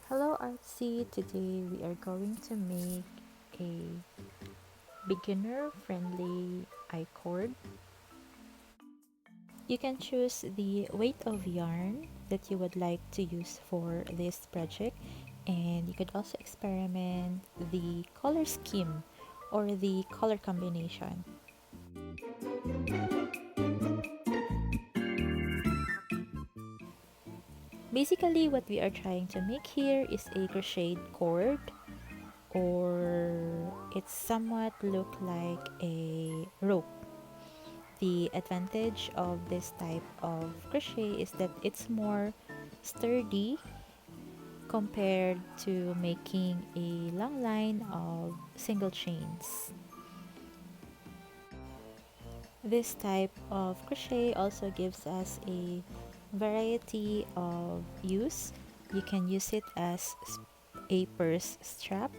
Hello Artsy, today we are going to make a beginner friendly I-cord. You can choose the weight of yarn that you would like to use for this project, and you could also experiment the color scheme or the color combination. Basically what we are trying to make here is a crocheted cord, or it somewhat look like a rope. The advantage of this type of crochet is that it's more sturdy compared to making a long line of single chains. This type of crochet also gives us a variety of use. You can use it as a purse strap,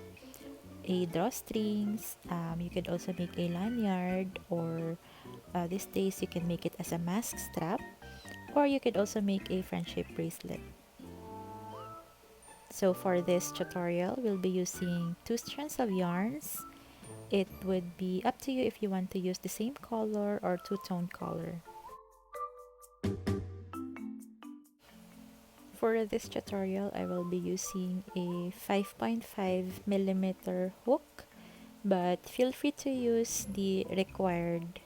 a drawstrings. You could also make a lanyard, or these days you can make it as a mask strap, or you could also make a friendship bracelet. So for this tutorial, we'll be using 2 strands of yarns. It would be up to you if you want to use the same color or two-tone color. For this tutorial, I will be using a 5.5mm hook, but feel free to use the required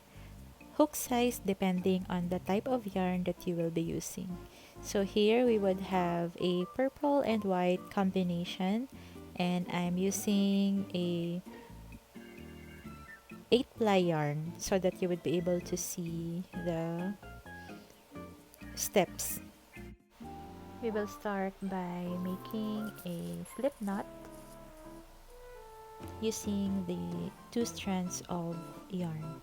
hook size depending on the type of yarn that you will be using. So here we would have a purple and white combination, and I'm using a 8-ply yarn so that you would be able to see the steps. We will start by making a slip knot using the 2 strands of yarn.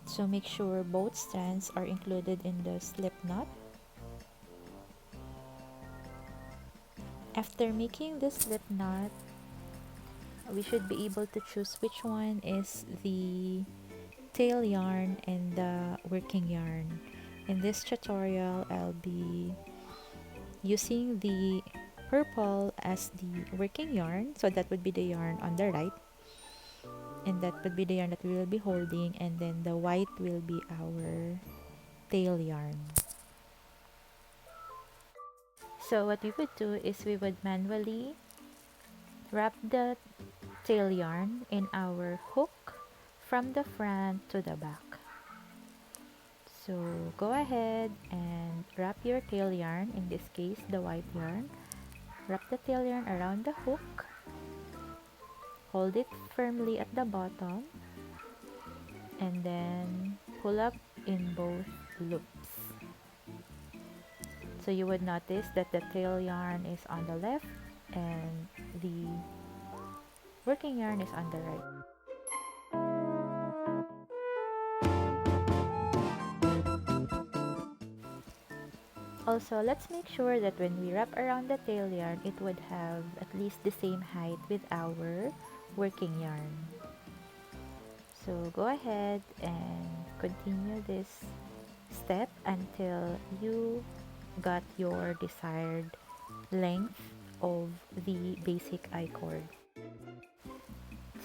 So make sure both strands are included in the slip knot. After making the slip knot, we should be able to choose which one is the tail yarn and the working yarn. In this tutorial, I'll be using the purple as the working yarn, so that would be the yarn on the right, and that would be the yarn that we will be holding, and then the white will be our tail yarn. So what we would do is we would manually wrap the tail yarn in our hook from the front to the back. So go ahead and wrap your tail yarn, in this case the white yarn. Wrap the tail yarn around the hook, hold it firmly at the bottom, and then pull up in both loops. So you would notice that the tail yarn is on the left and the working yarn is on the right. Also, let's make sure that when we wrap around the tail yarn, it would have at least the same height with our working yarn. So go ahead and continue this step until you got your desired length of the basic I-cord.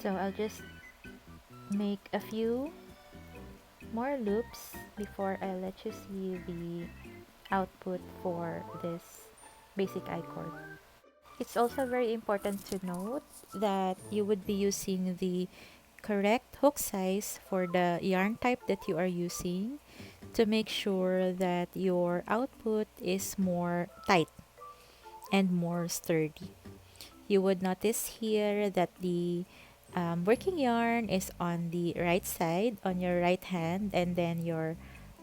So I'll just make a few more loops before I let you see the output for this basic I-cord. It's also very important to note that you would be using the correct hook size for the yarn type that you are using to make sure that your output is more tight and more sturdy. You would notice here that the working yarn is on the right side, on your right hand, and then your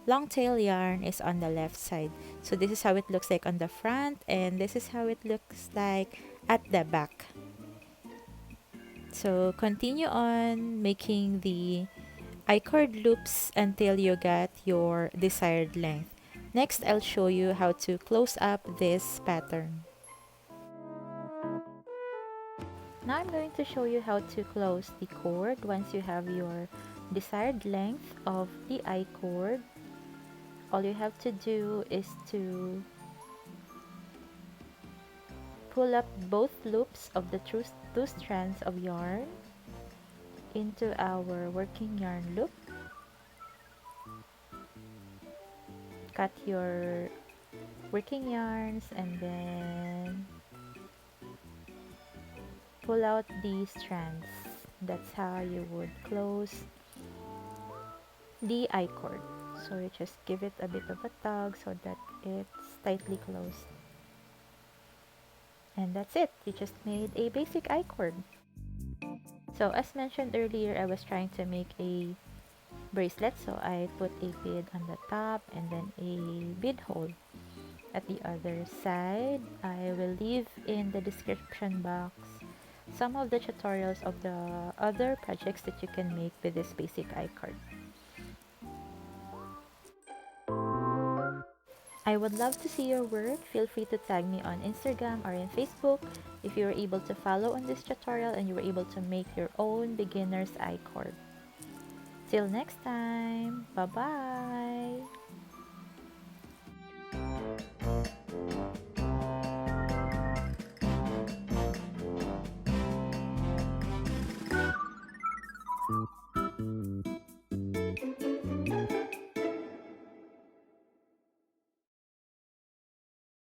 long tail yarn is on the left side. So this is how it looks like on the front, and this is how it looks like at the back. So continue on making the I-cord loops until you get your desired length. Next, I'll show you how to close up this pattern. Now I'm going to show you how to close the cord once you have your desired length of the I-cord. all you have to do is to pull up both loops of the two strands of yarn into our working yarn loop. Cut your working yarns and then pull out these strands. That's how you would close the I-Chord. So you just give it a bit of a tug so that it's tightly closed. And that's it. You just made a basic I-Chord. So as mentioned earlier, I was trying to make a bracelet, so I put a bead on the top and then a bead hole at the other side. I will leave in the description box some of the tutorials of the other projects that you can make with this basic I-Card. I would love to see your work. Feel free to tag me on Instagram or in Facebook if you were able to follow on this tutorial and you were able to make your own beginner's I-Cord. Till next time, bye-bye!